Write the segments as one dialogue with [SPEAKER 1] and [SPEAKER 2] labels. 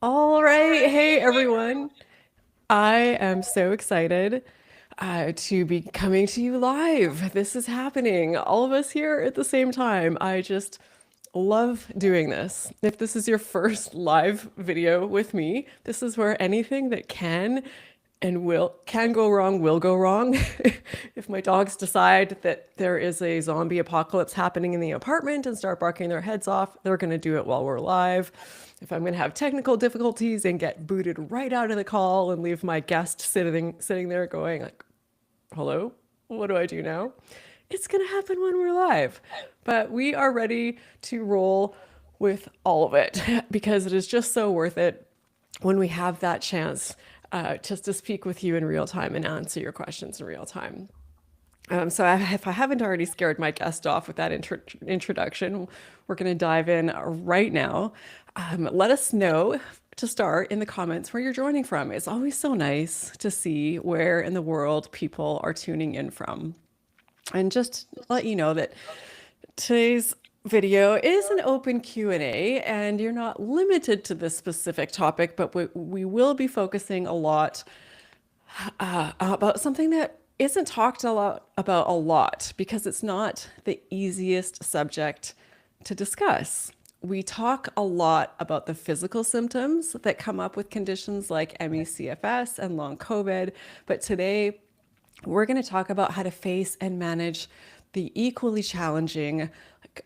[SPEAKER 1] All right. Hey, everyone. I am so excited to be coming to you live. This is happening, all of us here at the same time. I just love doing this. If this is your first live video with me, this is where anything that can go wrong will go wrong. If my dogs decide that there is a zombie apocalypse happening in the apartment and start barking their heads off, they're going to do it while we're live. If I'm going to have technical difficulties and get booted right out of the call and leave my guest sitting there going like, "Hello, what do I do now?" It's going to happen when we're live. But we are ready to roll with all of it because it is just so worth it when we have that chance just to speak with you in real time and answer your questions in real time. If I haven't already scared my guest off with that introduction, we're going to dive in right now. Let us know to start in the comments where you're joining from. It's always so nice to see where in the world people are tuning in from. And just let you know that today's video is an open Q&A, and you're not limited to this specific topic, but we will be focusing a lot about something that isn't talked about a lot because it's not the easiest subject to discuss. We talk a lot about the physical symptoms that come up with conditions like ME/CFS and long COVID, but today we're going to talk about how to face and manage the equally challenging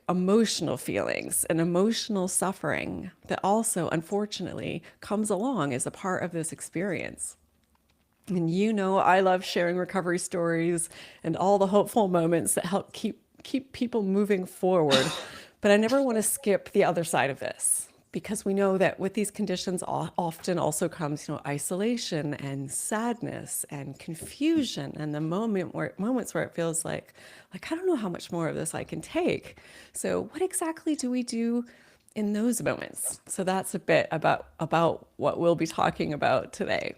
[SPEAKER 1] emotional feelings and emotional suffering that also, unfortunately, comes along as a part of this experience. And you know, I love sharing recovery stories and all the hopeful moments that help keep people moving forward. But I never want to skip the other side of this because we know that with these conditions often also comes, isolation and sadness and confusion and the moments where it feels like I don't know how much more of this I can take. So what exactly do we do in those moments? So that's a bit about what we'll be talking about today.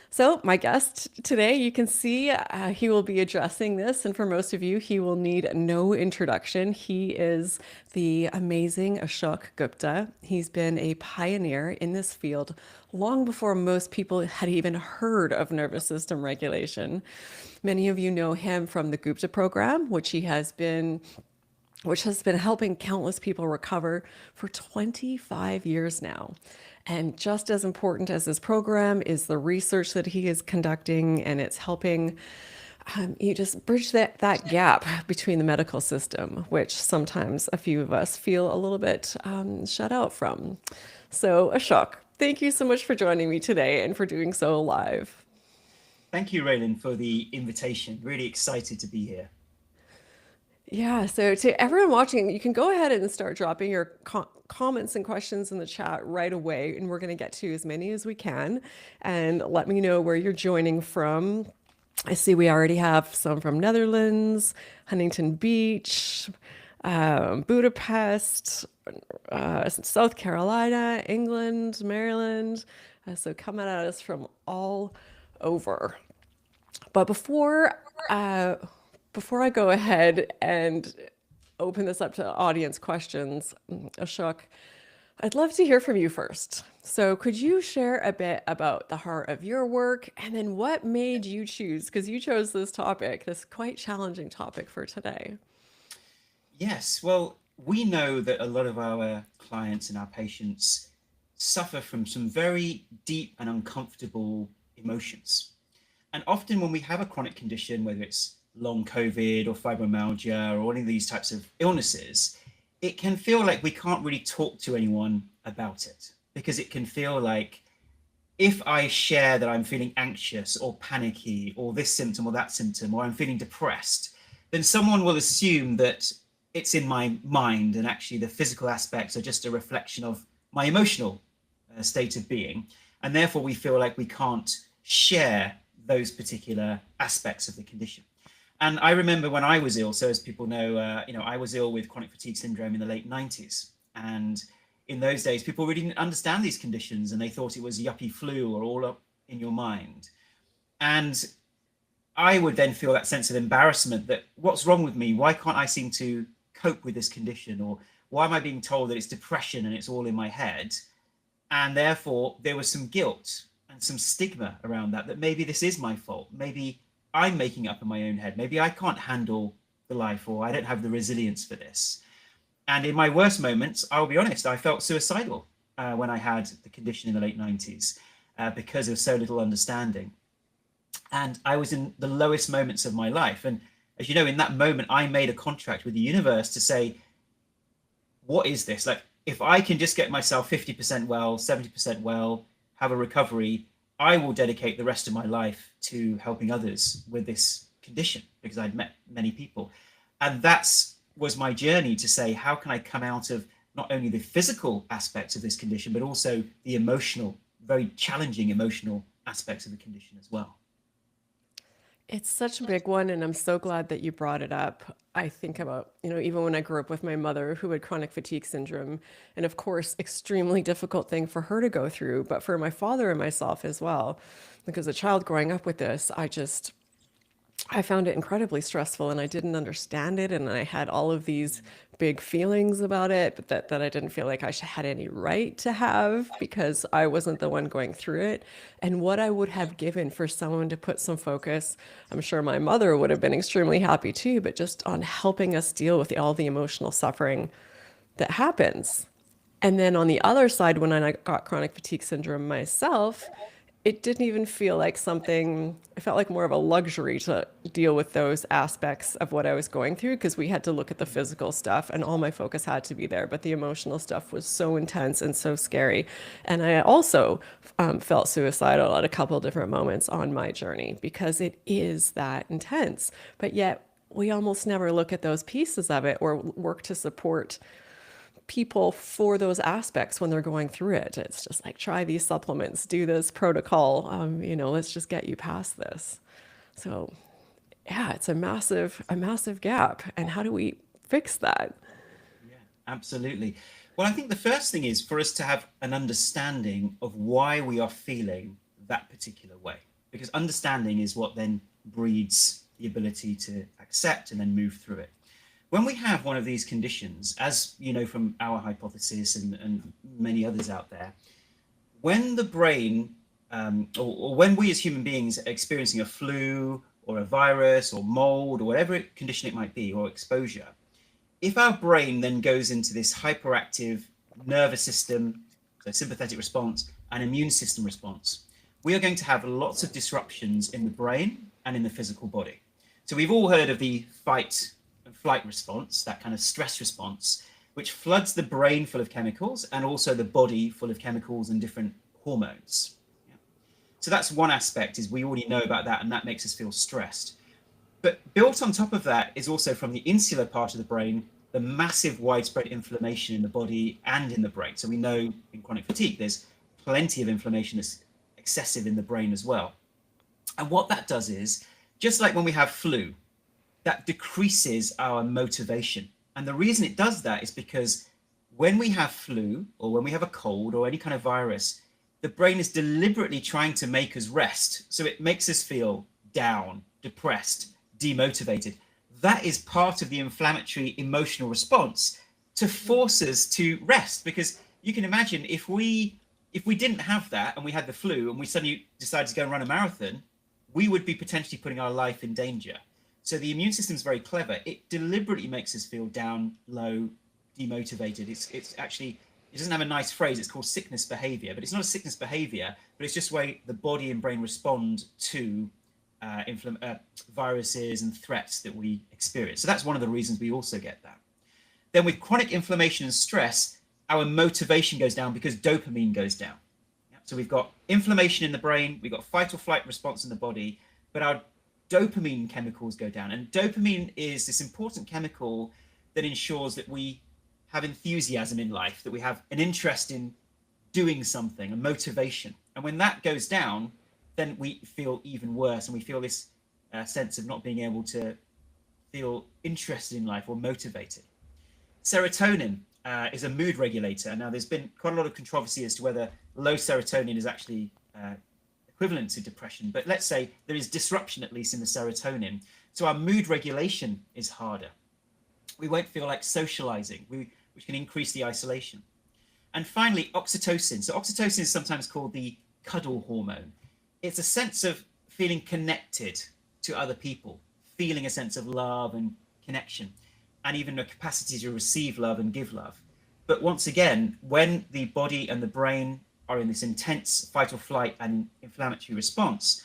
[SPEAKER 1] So my guest today, you can see he will be addressing this, and for most of you, he will need no introduction. He is the amazing Ashok Gupta. He's been a pioneer in this field long before most people had even heard of nervous system regulation. Many of you know him from the Gupta Program, which has been helping countless people recover for 25 years now. And just as important as this program is the research that he is conducting, and it's helping you just bridge that gap between the medical system, which sometimes a few of us feel a little bit shut out from. So, Ashok, thank you so much for joining me today and for doing so live.
[SPEAKER 2] Thank you, Raylan, for the invitation. Really excited to be here.
[SPEAKER 1] Yeah, so to everyone watching, you can go ahead and start dropping your comments and questions in the chat right away, and we're going to get to as many as we can. And let me know where you're joining from. I see we already have some from Netherlands, Huntington Beach, Budapest, South Carolina, England, Maryland. So coming at us from all over. But before I go ahead and open this up to audience questions, Ashok, I'd love to hear from you first. So could you share a bit about the heart of your work and then what made you choose, because you chose this topic, this quite challenging topic for today?
[SPEAKER 2] Yes, well, we know that a lot of our clients and our patients suffer from some very deep and uncomfortable emotions. And often when we have a chronic condition, whether it's long COVID or fibromyalgia or any of these types of illnesses, it can feel like we can't really talk to anyone about it because it can feel like if I share that I'm feeling anxious or panicky or this symptom or that symptom, or I'm feeling depressed, then someone will assume that it's in my mind and actually the physical aspects are just a reflection of my emotional state of being. And therefore we feel like we can't share those particular aspects of the condition. And I remember when I was ill, so as people know, I was ill with chronic fatigue syndrome in the late 90s. And in those days, people really didn't understand these conditions and they thought it was yuppie flu or all up in your mind. And I would then feel that sense of embarrassment that what's wrong with me? Why can't I seem to cope with this condition? Or why am I being told that it's depression and it's all in my head? And therefore, there was some guilt and some stigma around that maybe this is my fault. Maybe I'm making up in my own head. Maybe I can't handle the life, or I don't have the resilience for this. And in my worst moments, I'll be honest, I felt suicidal when I had the condition in the late 90s because of so little understanding. And I was in the lowest moments of my life. And as you know, in that moment, I made a contract with the universe to say, what is this? Like, if I can just get myself 50% well, 70% well, have a recovery, I will dedicate the rest of my life to helping others with this condition, because I'd met many people. And that's was my journey to say, how can I come out of not only the physical aspects of this condition, but also the emotional, very challenging emotional aspects of the condition as well.
[SPEAKER 1] It's such a big one, and I'm so glad that you brought it up. I think about, even when I grew up with my mother who had chronic fatigue syndrome, and of course, extremely difficult thing for her to go through, but for my father and myself as well. Because a child growing up with this, I found it incredibly stressful and I didn't understand it. And I had all of these big feelings about it, but that I didn't feel like had any right to have because I wasn't the one going through it. And what I would have given for someone to put some focus, I'm sure my mother would have been extremely happy too, but just on helping us deal with all the emotional suffering that happens. And then on the other side, when I got chronic fatigue syndrome myself, it didn't even feel like something, it felt like more of a luxury to deal with those aspects of what I was going through because we had to look at the physical stuff and all my focus had to be there. But the emotional stuff was so intense and so scary. And I also felt suicidal at a couple different moments on my journey because it is that intense. But yet we almost never look at those pieces of it or work to support people for those aspects when they're going through it. It's just like, try these supplements, do this protocol, let's just get you past this. So yeah, it's a massive gap. And how do we fix that?
[SPEAKER 2] Yeah, absolutely. Well, I think the first thing is for us to have an understanding of why we are feeling that particular way, because understanding is what then breeds the ability to accept and then move through it. When we have one of these conditions, as you know from our hypothesis and many others out there, when the brain or when we as human beings are experiencing a flu or a virus or mold or whatever condition it might be, or exposure, if our brain then goes into this hyperactive nervous system, so sympathetic response and immune system response, we are going to have lots of disruptions in the brain and in the physical body. So we've all heard of the fight and flight response, that kind of stress response, which floods the brain full of chemicals and also the body full of chemicals and different hormones. Yeah. So that's one aspect, is we already know about that, and that makes us feel stressed. But built on top of that is also from the insular part of the brain, the massive widespread inflammation in the body and in the brain. So we know in chronic fatigue, there's plenty of inflammation that's excessive in the brain as well. And what that does is, just like when we have flu, that decreases our motivation. And the reason it does that is because when we have flu or when we have a cold or any kind of virus, the brain is deliberately trying to make us rest. So it makes us feel down, depressed, demotivated. That is part of the inflammatory emotional response to force us to rest. Because you can imagine if we didn't have that and we had the flu and we suddenly decided to go and run a marathon, we would be potentially putting our life in danger. So the immune system is very clever. It deliberately makes us feel down, low, demotivated. It's actually, it doesn't have a nice phrase. It's called sickness behavior, but it's not a sickness behavior, but it's just the way the body and brain respond to viruses and threats that we experience. So that's one of the reasons we also get that. Then with chronic inflammation and stress, our motivation goes down because dopamine goes down. So we've got inflammation in the brain, we've got fight or flight response in the body, but our dopamine chemicals go down. And dopamine is this important chemical that ensures that we have enthusiasm in life, that we have an interest in doing something, a motivation. And when that goes down, then we feel even worse, and we feel this sense of not being able to feel interested in life or motivated. Serotonin is a mood regulator. Now, there's been quite a lot of controversy as to whether low serotonin is actually equivalent to depression, but let's say there is disruption at least in the serotonin. So our mood regulation is harder. We won't feel like socializing, which can increase the isolation. And finally, oxytocin. So oxytocin is sometimes called the cuddle hormone. It's a sense of feeling connected to other people, feeling a sense of love and connection, and even a capacity to receive love and give love. But once again, when the body and the brain are in this intense fight or flight and inflammatory response,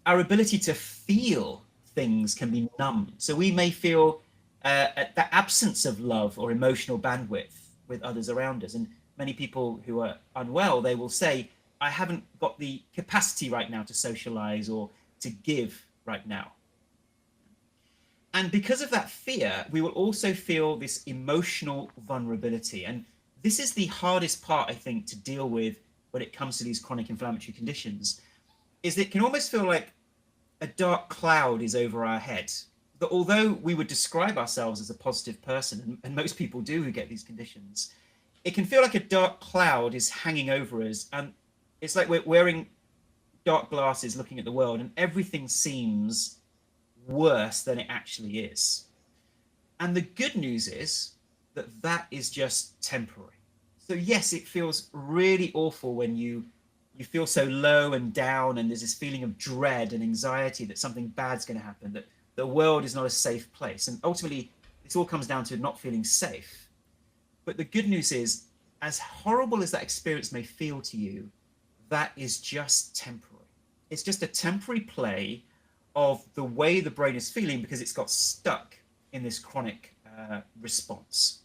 [SPEAKER 2] our ability to feel things can be numbed. So we may feel the absence of love or emotional bandwidth with others around us. And many people who are unwell, they will say, I haven't got the capacity right now to socialize or to give right now. And because of that fear, we will also feel this emotional vulnerability. And this is the hardest part, I think, to deal with when it comes to these chronic inflammatory conditions, is that it can almost feel like a dark cloud is over our head. That although we would describe ourselves as a positive person, and most people do who get these conditions, it can feel like a dark cloud is hanging over us. And it's like we're wearing dark glasses looking at the world, and everything seems worse than it actually is. And the good news is that that is just temporary. So yes, it feels really awful when you feel so low and down, and there's this feeling of dread and anxiety that something bad's going to happen, that the world is not a safe place. And ultimately, this all comes down to not feeling safe. But the good news is, as horrible as that experience may feel to you, that is just temporary. It's just a temporary play of the way the brain is feeling because it's got stuck in this chronic response.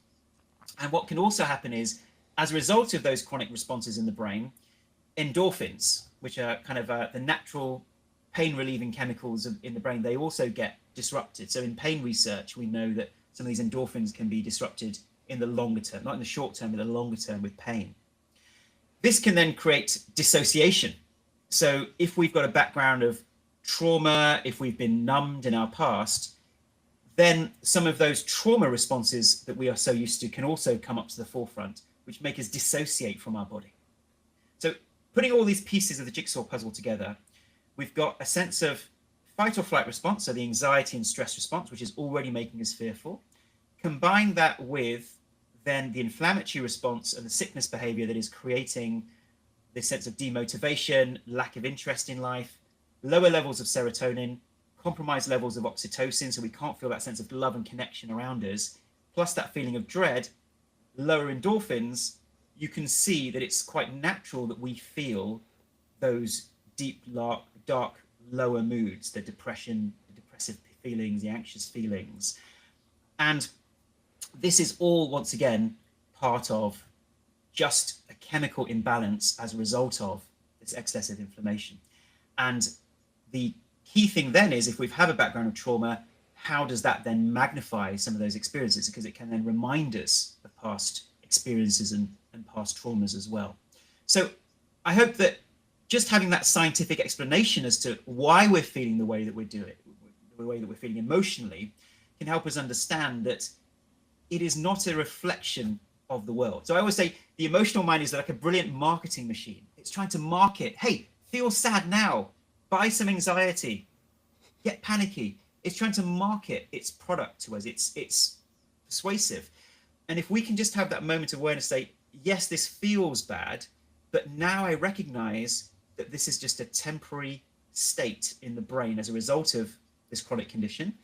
[SPEAKER 2] And what can also happen is, as a result of those chronic responses in the brain, endorphins, which are kind of the natural pain-relieving chemicals in the brain, they also get disrupted. So in pain research, we know that some of these endorphins can be disrupted in the longer term, not in the short term, but the longer term with pain. This can then create dissociation. So if we've got a background of trauma, if we've been numbed in our past, then some of those trauma responses that we are so used to can also come up to the forefront, which make us dissociate from our body. So putting all these pieces of the jigsaw puzzle together, we've got a sense of fight or flight response, so the anxiety and stress response, which is already making us fearful. Combine that with then the inflammatory response and the sickness behavior that is creating this sense of demotivation, lack of interest in life, lower levels of serotonin, compromised levels of oxytocin, so we can't feel that sense of love and connection around us, plus that feeling of dread, lower endorphins. You can see that it's quite natural that we feel those deep, dark, lower moods, the depression, the depressive feelings, the anxious feelings. And this is all, once again, part of just a chemical imbalance as a result of this excessive inflammation. And the key thing then is, if we've had a background of trauma, how does that then magnify some of those experiences? Because it can then remind us of past experiences and past traumas as well. So I hope that just having that scientific explanation as to why we're feeling the way that we're doing, the way that we're feeling emotionally, can help us understand that it is not a reflection of the world. So I always say the emotional mind is like a brilliant marketing machine. It's trying to market, hey, feel sad now, buy some anxiety, get panicky. It's trying to market its product to us. It's persuasive. And if we can just have that moment of awareness, say, yes, this feels bad, but now I recognize that this is just a temporary state in the brain as a result of this chronic condition,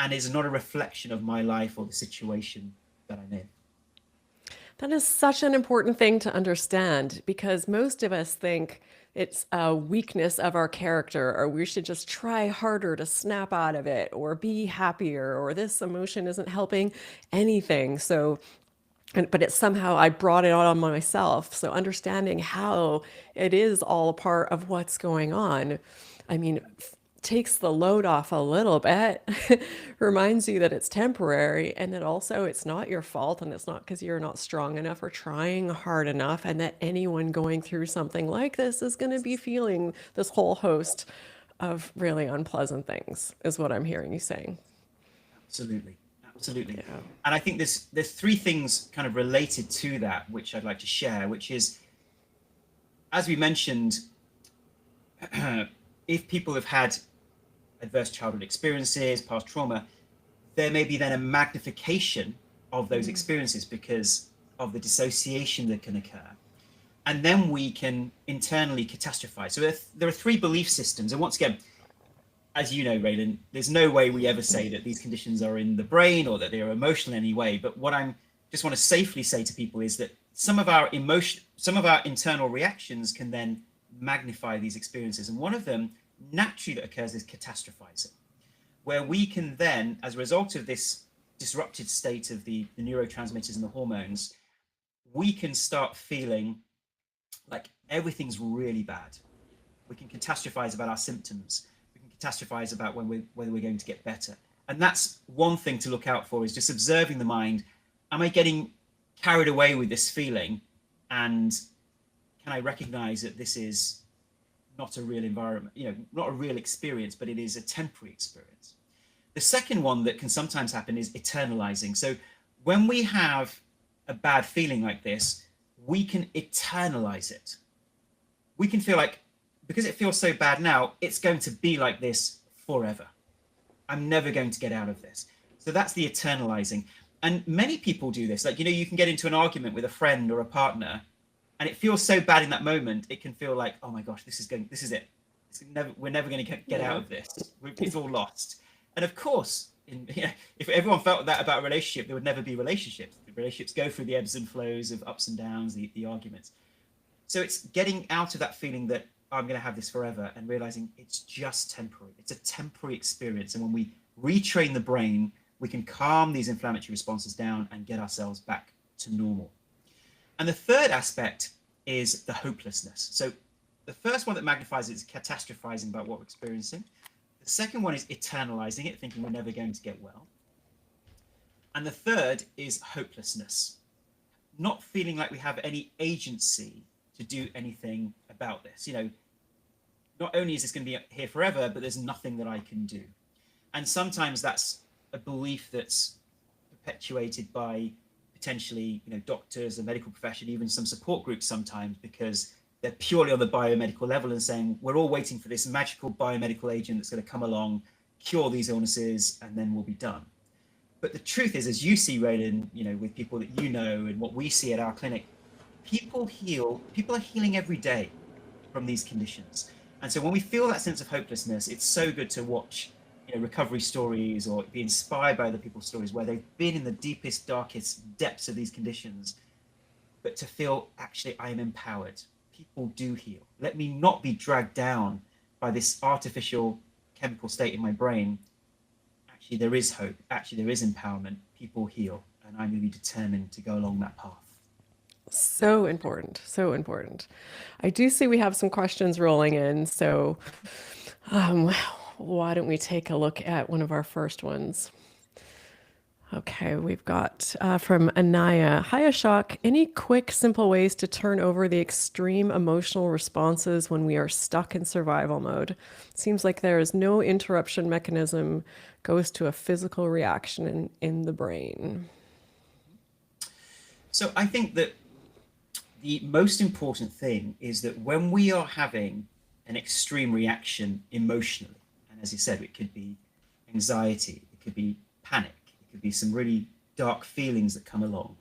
[SPEAKER 2] and is not a reflection of my life or the situation that I'm in.
[SPEAKER 1] That is such an important thing to understand, because most of us think it's a weakness of our character, or we should just try harder to snap out of it or be happier, or this emotion isn't helping anything. So, but it's somehow I brought it on myself. So understanding how it is all a part of what's going on, I mean, takes the load off a little bit, reminds you that it's temporary, and that also it's not your fault, and it's not because you're not strong enough or trying hard enough, and that anyone going through something like this is going to be feeling this whole host of really unpleasant things, is what I'm hearing you saying.
[SPEAKER 2] Absolutely. Absolutely.
[SPEAKER 1] Yeah.
[SPEAKER 2] And I think there's three things kind of related to that, which I'd like to share, which is, as we mentioned, if people have had adverse childhood experiences, past trauma, there may be then a magnification of those experiences because of the dissociation that can occur. And then we can internally catastrophize. So there are three belief systems. And once again, as you know, Raylan, there's no way we ever say that these conditions are in the brain or that they are emotional in any way. But what I just want to safely say to people is that some of our internal reactions can then magnify these experiences. And one of them naturally that occurs is catastrophizing, where we can then, as a result of this disrupted state of the neurotransmitters and the hormones, we can start feeling like everything's really bad. We can catastrophize about our symptoms. We can catastrophize about whether we're going to get better. And that's one thing to look out for, is just observing the mind. Am I getting carried away with this feeling? And can I recognize that this is not a real environment, not a real experience, but it is a temporary experience. The second one that can sometimes happen is eternalizing. So when we have a bad feeling like this, we can eternalize it. We can feel like, because it feels so bad now, it's going to be like this forever. I'm never going to get out of this. So that's the eternalizing. And many people do this. Like, you can get into an argument with a friend or a partner, and it feels so bad in that moment, it can feel like, oh my gosh, this is it. We're never going to get out of this. It's all lost. And of course, if everyone felt that about a relationship, there would never be relationships. The relationships go through the ebbs and flows of ups and downs, the arguments. So it's getting out of that feeling that I'm going to have this forever and realizing it's just temporary. It's a temporary experience. And when we retrain the brain, we can calm these inflammatory responses down and get ourselves back to normal. And the third aspect is the hopelessness. So the first one that magnifies it is catastrophizing about what we're experiencing. The second one is eternalizing it, thinking we're never going to get well. And the third is hopelessness, not feeling like we have any agency to do anything about this. Not only is this going to be here forever, but there's nothing that I can do. And sometimes that's a belief that's perpetuated by potentially, doctors, the medical profession, even some support groups sometimes, because they're purely on the biomedical level and saying, we're all waiting for this magical biomedical agent that's going to come along, cure these illnesses, and then we'll be done. But the truth is, as you see, Raylan, with people that and what we see at our clinic, people are healing every day from these conditions. And so when we feel that sense of hopelessness, it's so good to watch recovery stories or be inspired by other people's stories where they've been in the deepest, darkest depths of these conditions, but to feel, actually, I am empowered. People do heal. Let me not be dragged down by this artificial chemical state in my brain. Actually, there is hope. Actually, there is empowerment. People heal. And I'm going to be determined to go along that path.
[SPEAKER 1] So important. So important. I do see we have some questions rolling in. So why don't we take a look at one of our first ones? Okay, we've got from Anaya. Hi, Ashok. Any quick, simple ways to turn over the extreme emotional responses when we are stuck in survival mode? Seems like there is no interruption mechanism, goes to a physical reaction in the brain.
[SPEAKER 2] So I think that the most important thing is that when we are having an extreme reaction emotionally, and as you said, it could be anxiety, it could be panic, it could be some really dark feelings that come along.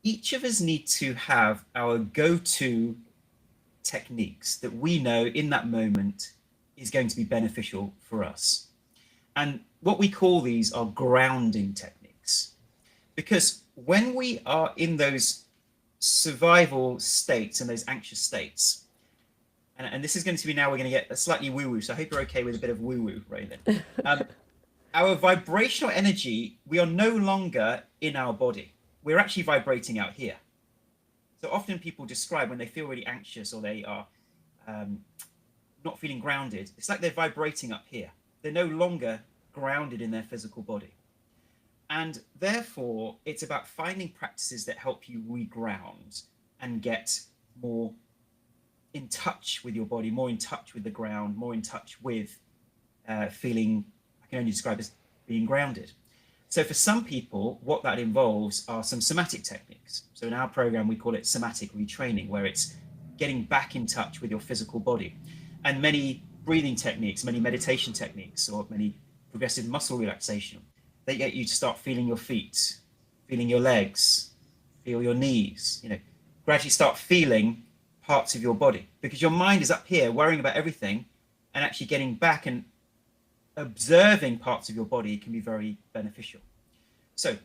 [SPEAKER 2] Each of us need to have our go-to techniques that we know in that moment is going to be beneficial for us. And what we call these are grounding techniques. Because when we are in those survival states and those anxious states, and this is going to be now, we're going to get a slightly woo-woo, so I hope you're okay with a bit of woo-woo, Raylan. Our vibrational energy, we are no longer in our body. We're actually vibrating out here. So often people describe when they feel really anxious or they are not feeling grounded, it's like they're vibrating up here. They're no longer grounded in their physical body. And therefore, it's about finding practices that help you reground and get more in touch with your body, more in touch with the ground, more in touch with feeling, I can only describe as being grounded. So for some people, what that involves are some somatic techniques. So in our program, we call it somatic retraining, where it's getting back in touch with your physical body. And many breathing techniques, many meditation techniques, or many progressive muscle relaxation, they get you to start feeling your feet, feeling your legs, feel your knees, gradually start feeling parts of your body, because your mind is up here worrying about everything, and actually getting back and observing parts of your body can be very beneficial. So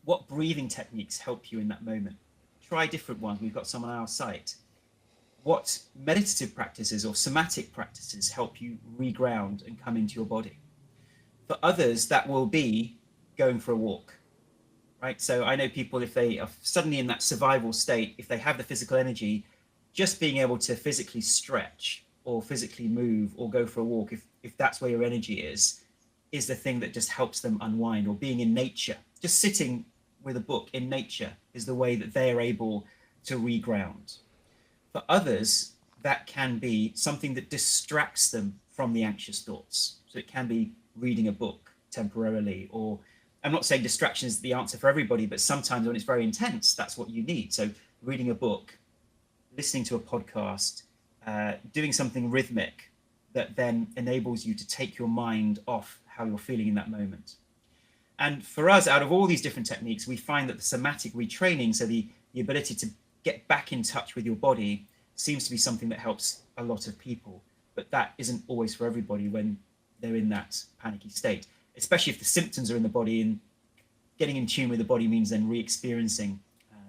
[SPEAKER 2] what breathing techniques help you in that moment? Try different ones. We've got some on our site. What meditative practices or somatic practices help you reground and come into your body? For others, that will be going for a walk, right? So I know people, if they are suddenly in that survival state, if they have the physical energy, just being able to physically stretch or physically move or go for a walk, if that's where your energy is the thing that just helps them unwind. Or being in nature, just sitting with a book in nature is the way that they are able to reground. For others, that can be something that distracts them from the anxious thoughts. So it can be reading a book temporarily, or I'm not saying distraction is the answer for everybody, but sometimes when it's very intense, that's what you need. So reading a book, listening to a podcast, doing something rhythmic that then enables you to take your mind off how you're feeling in that moment. And for us, out of all these different techniques, we find that the somatic retraining, so the ability to get back in touch with your body, seems to be something that helps a lot of people. But that isn't always for everybody when they're in that panicky state, especially if the symptoms are in the body, and getting in tune with the body means then re-experiencing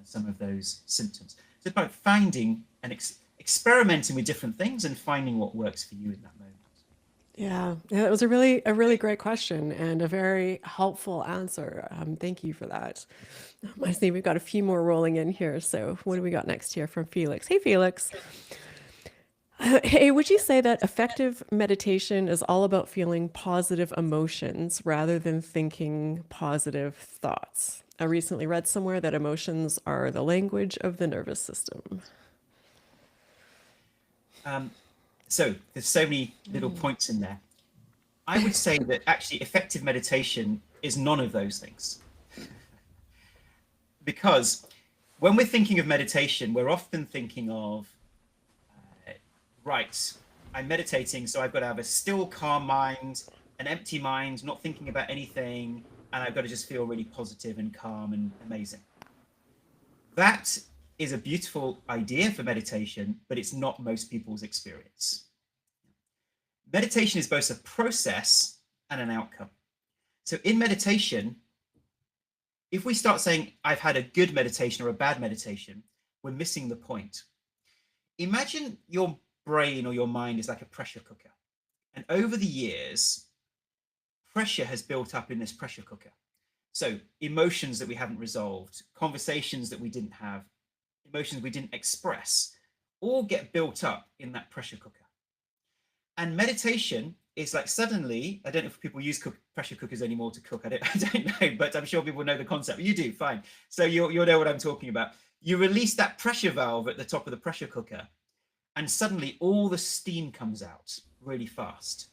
[SPEAKER 2] some of those symptoms. So it's about finding and experimenting with different things and finding what works for you in that moment.
[SPEAKER 1] Yeah, it was a really great question and a very helpful answer. Thank you for that. I see we've got a few more rolling in here. So what do we got next here from Felix? Hey, Felix. Hey, would you say that effective meditation is all about feeling positive emotions rather than thinking positive thoughts? I recently read somewhere that emotions are the language of the nervous system.
[SPEAKER 2] So there's so many little points in there. I would say that actually effective meditation is none of those things. Because when we're thinking of meditation, we're often thinking of, right, I'm meditating, so I've got to have a still, calm mind, an empty mind, not thinking about anything, and I've got to just feel really positive and calm and amazing. That is a beautiful idea for meditation, but it's not most people's experience. Meditation is both a process and an outcome. So in meditation, if we start saying, I've had a good meditation or a bad meditation, we're missing the point. Imagine your brain or your mind is like a pressure cooker. And over the years, pressure has built up in this pressure cooker. So emotions that we haven't resolved, conversations that we didn't have, emotions we didn't express, all get built up in that pressure cooker. And meditation is like suddenly, I don't know if people use pressure cookers anymore to cook, I don't know, but I'm sure people know the concept. You do, fine. So you'll know what I'm talking about. You release that pressure valve at the top of the pressure cooker, and suddenly all the steam comes out really fast.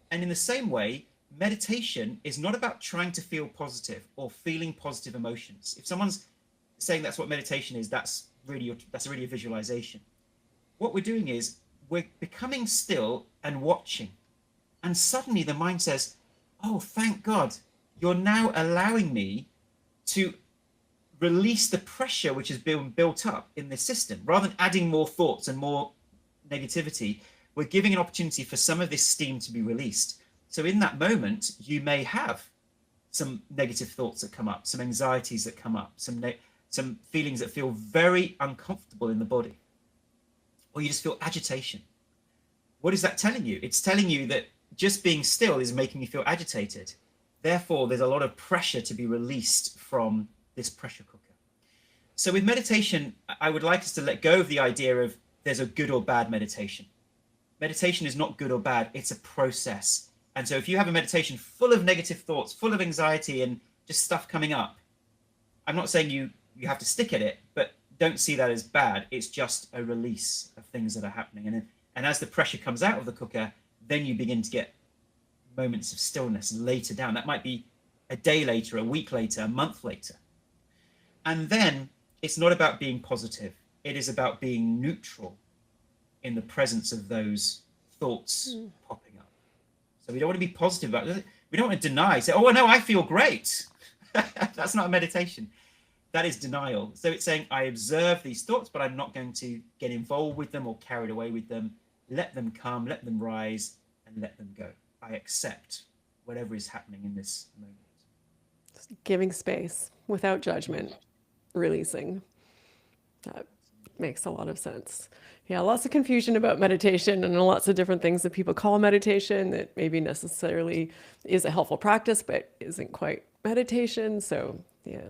[SPEAKER 2] And in the same way, meditation is not about trying to feel positive or feeling positive emotions. If someone's saying that's what meditation is, that's really a visualization. What we're doing is we're becoming still and watching. And suddenly the mind says, oh, thank God, you're now allowing me to release the pressure which has been built up in this system. Rather than adding more thoughts and more negativity, we're giving an opportunity for some of this steam to be released. So in that moment, you may have some negative thoughts that come up, some anxieties that come up, some feelings that feel very uncomfortable in the body, or you just feel agitation. What is that telling you? It's telling you that just being still is making you feel agitated. Therefore, there's a lot of pressure to be released from this pressure cooker. So with meditation, I would like us to let go of the idea of there's a good or bad meditation. Meditation is not good or bad, it's a process. And so if you have a meditation full of negative thoughts, full of anxiety and just stuff coming up, I'm not saying you have to stick at it, but don't see that as bad. It's just a release of things that are happening. And as the pressure comes out of the cooker, then you begin to get moments of stillness later down. That might be a day later, a week later, a month later. And then it's not about being positive. It is about being neutral in the presence of those thoughts popping up. So we don't want to be positive about it. We don't want to deny, say, oh, no, I feel great. That's not a meditation. that is denial. So it's saying, I observe these thoughts, but I'm not going to get involved with them or carried away with them. Let them come, let them rise, and let them go. I accept whatever is happening in this moment.
[SPEAKER 1] Just giving space without judgment, releasing. That makes a lot of sense. Yeah, lots of confusion about meditation and lots of different things that people call meditation that maybe necessarily is a helpful practice, but isn't quite meditation. So yeah,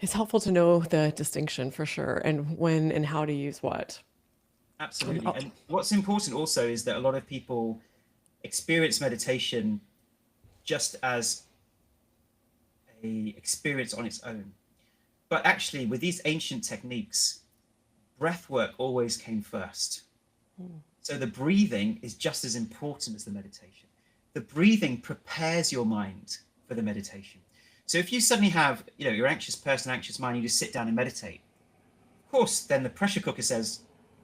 [SPEAKER 1] it's helpful to know the distinction for sure, and when and how to use what.
[SPEAKER 2] Absolutely. And what's important also is that a lot of people experience meditation just as a experience on its own. But actually, with these ancient techniques, breath work always came first. So the breathing is just as important as the meditation. The breathing prepares your mind for the meditation. So if you suddenly have, you're anxious person, anxious mind, you just sit down and meditate. Of course, then the pressure cooker says,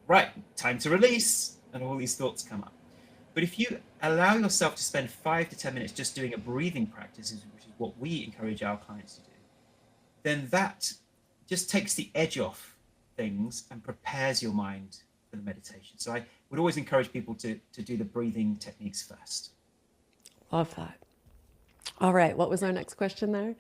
[SPEAKER 2] right, time to release, and all these thoughts come up. But if you allow yourself to spend 5 to 10 minutes just doing a breathing practice, which is what we encourage our clients to do, then that just takes the edge off things and prepares your mind for the meditation. So I would always encourage people to do the breathing techniques first.
[SPEAKER 1] Love that. All right, what was our next question there?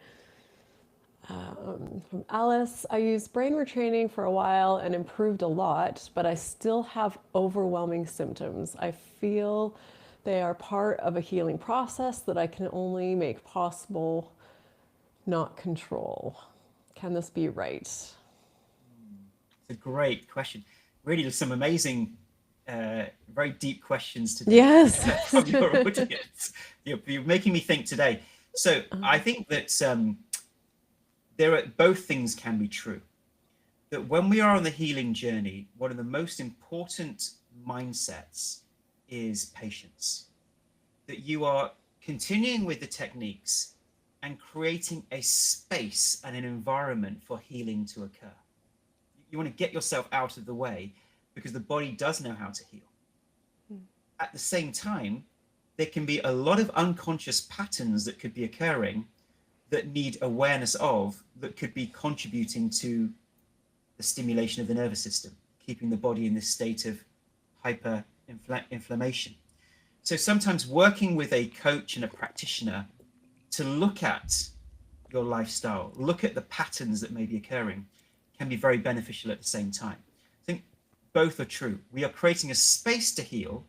[SPEAKER 1] From Alice, I used brain retraining for a while and improved a lot, but I still have overwhelming symptoms. I feel they are part of a healing process that I can only make possible, not control. Can this be right?
[SPEAKER 2] It's a great question. Really, there's some amazing, very deep questions today.
[SPEAKER 1] Yes.
[SPEAKER 2] From your audience. You're making me think today. So I think that both things can be true. That when we are on the healing journey, one of the most important mindsets is patience. That you are continuing with the techniques and creating a space and an environment for healing to occur. You want to get yourself out of the way because the body does know how to heal. At the same time, there can be a lot of unconscious patterns that could be occurring that need awareness of, that could be contributing to the stimulation of the nervous system, keeping the body in this state of hyper inflammation. So sometimes working with a coach and a practitioner to look at your lifestyle, look at the patterns that may be occurring, can be very beneficial at the same time. I think both are true. We are creating a space to heal,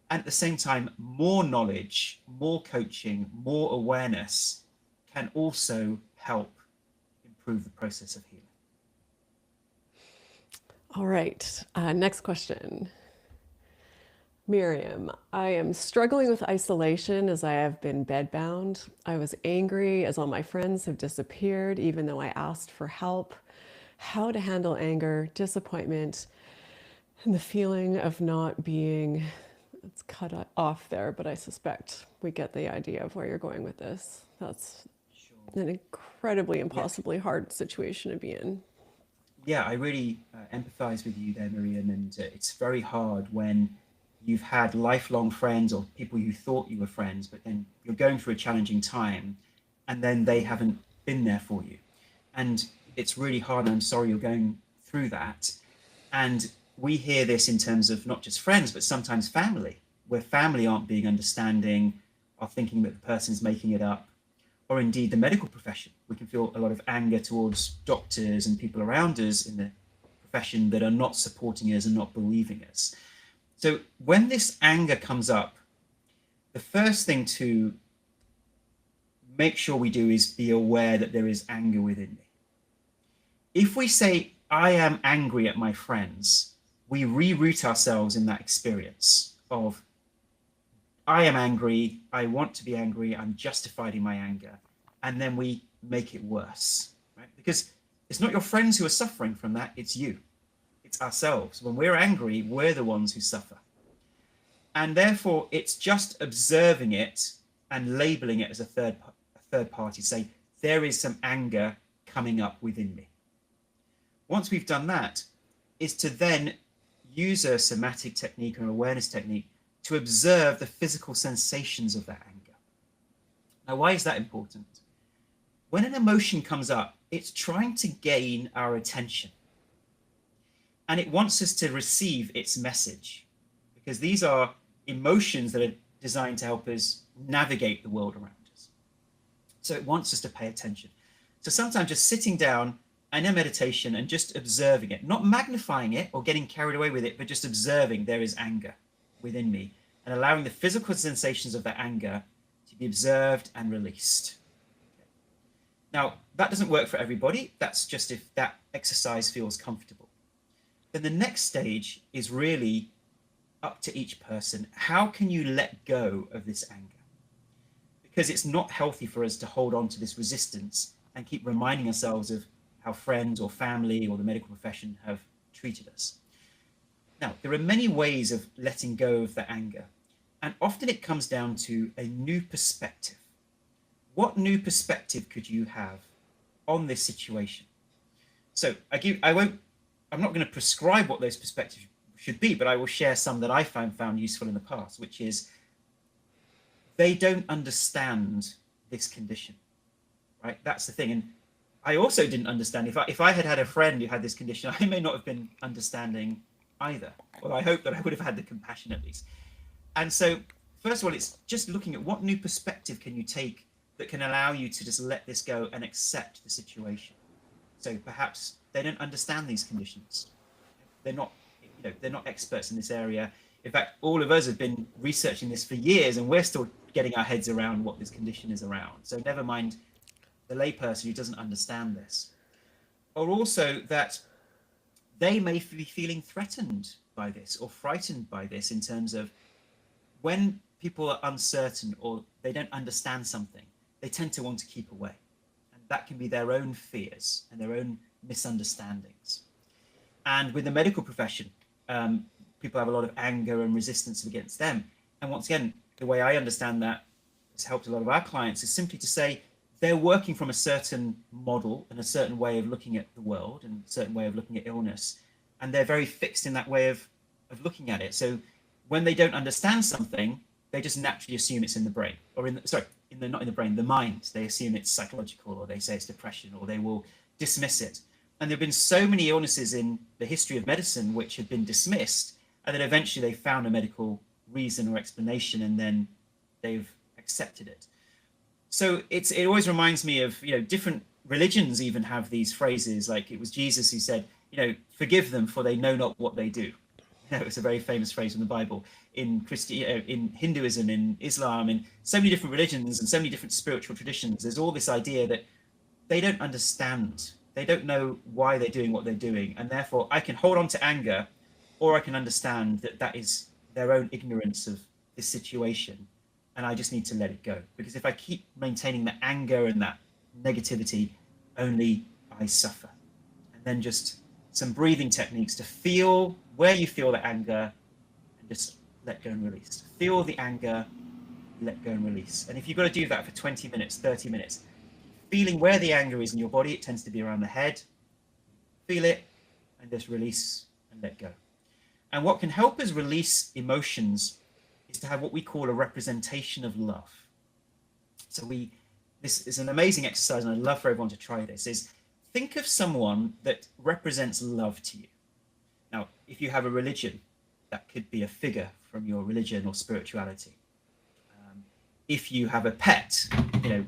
[SPEAKER 2] and at the same time, more knowledge, more coaching, more awareness can also help improve the process of healing.
[SPEAKER 1] All right, next question. Miriam, I am struggling with isolation as I have been bedbound. I was angry as all my friends have disappeared, even though I asked for help. How to handle anger, disappointment, and the feeling of not being, it's cut off there, but I suspect we get the idea of where you're going with this. That's an incredibly impossibly hard situation to be in.
[SPEAKER 2] Yeah, I really empathize with you there, Miriam, and it's very hard when you've had lifelong friends or people you thought you were friends, but then you're going through a challenging time and then they haven't been there for you. And it's really hard, and I'm sorry you're going through that. And we hear this in terms of not just friends, but sometimes family, where family aren't being understanding, are thinking that the person's making it up, or indeed the medical profession. We can feel a lot of anger towards doctors and people around us in the profession that are not supporting us and not believing us. So when this anger comes up, the first thing to make sure we do is be aware that there is anger within me. If we say, I am angry at my friends, we reroute ourselves in that experience of, I am angry, I want to be angry, I'm justified in my anger. And then we make it worse, right? Because it's not your friends who are suffering from that, it's you. It's ourselves. When we're angry, we're the ones who suffer. And therefore, it's just observing it and labeling it as a third party. Say, there is some anger coming up within me. Once we've done that, is to then use a somatic technique or an awareness technique to observe the physical sensations of that anger. Now, why is that important? when an emotion comes up, it's trying to gain our attention. And it wants us to receive its message, because these are emotions that are designed to help us navigate the world around us. So it wants us to pay attention. So sometimes just sitting down in a meditation and just observing it, not magnifying it or getting carried away with it, but just observing there is anger within me and allowing the physical sensations of that anger to be observed and released. Now, that doesn't work for everybody. That's just if that exercise feels comfortable. Then the next stage is really up to each person. How can you let go of this anger? Because it's not healthy for us to hold on to this resistance and keep reminding ourselves of how friends or family or the medical profession have treated us. Now, there are many ways of letting go of the anger, and often it comes down to a new perspective. What new perspective could you have on this situation? So I'm not going to prescribe what those perspectives should be, but I will share some that I found useful in the past, which is they don't understand this condition, right? That's the thing. And I also didn't understand, if I had had a friend who had this condition, I may not have been understanding either. Well, I hope that I would have had the compassion at least. And so, first of all, it's just looking at what new perspective can you take that can allow you to just let this go and accept the situation. So perhaps they don't understand these conditions. They're not experts in this area. In fact, all of us have been researching this for years and we're still getting our heads around what this condition is around. So never mind the layperson who doesn't understand this. Or also that they may be feeling threatened by this or frightened by this, in terms of when people are uncertain or they don't understand something, they tend to want to keep away. And that can be their own fears and their own misunderstandings. And with the medical profession, people have a lot of anger and resistance against them. And once again, the way I understand that has helped a lot of our clients is simply to say they're working from a certain model and a certain way of looking at the world and a certain way of looking at illness. And they're very fixed in that way of looking at it. So when they don't understand something, they just naturally assume it's in the brain, or not in the brain, the mind. They assume it's psychological, or they say it's depression, or they will dismiss it. And there have been so many illnesses in the history of medicine which have been dismissed, and then eventually they found a medical reason or explanation, and then they've accepted it. So it always reminds me of, different religions even have these phrases, like it was Jesus who said, forgive them for they know not what they do. It's a very famous phrase from the Bible. In Hinduism, in Islam, in so many different religions and so many different spiritual traditions, there's all this idea that they don't understand. They don't know why they're doing what they're doing. And therefore, I can hold on to anger, or I can understand that that is their own ignorance of this situation. And I just need to let it go. Because if I keep maintaining the anger and that negativity, only I suffer. And then just some breathing techniques to feel where you feel the anger and just let go and release. Feel the anger, let go and release. And if you've got to do that for 20 minutes, 30 minutes, feeling where the anger is in your body, it tends to be around the head. Feel it and just release and let go. And what can help us release emotions is to have what we call a representation of love. So this is an amazing exercise, and I'd love for everyone to try this, is think of someone that represents love to you. Now, if you have a religion, that could be a figure from your religion or spirituality. If you have a pet,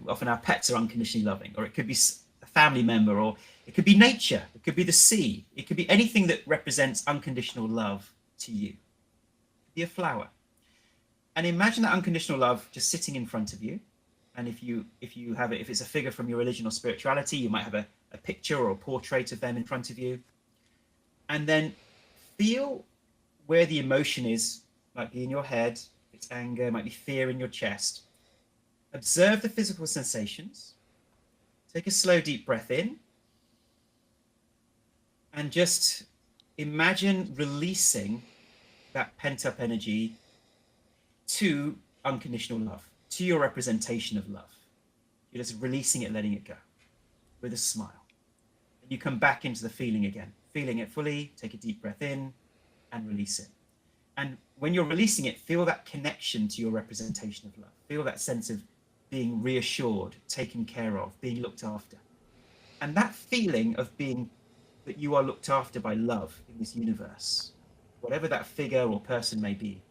[SPEAKER 2] often our pets are unconditionally loving, or it could be a family member, or it could be nature, it could be the sea, it could be anything that represents unconditional love to you. It could be a flower. And imagine that unconditional love just sitting in front of you. And if it's a figure from your religion or spirituality, you might have a picture or a portrait of them in front of you. And then feel where the emotion is. Might be in your head, it's anger, might be fear in your chest. Observe the physical sensations. Take a slow, deep breath in. And just imagine releasing that pent-up energy to unconditional love, to your representation of love. You're just releasing it, letting it go with a smile. And you come back into the feeling again, feeling it fully, take a deep breath in and release it. And when you're releasing it, feel that connection to your representation of love. Feel that sense of being reassured, taken care of, being looked after. And that feeling of being that you are looked after by love in this universe, whatever that figure or person may be,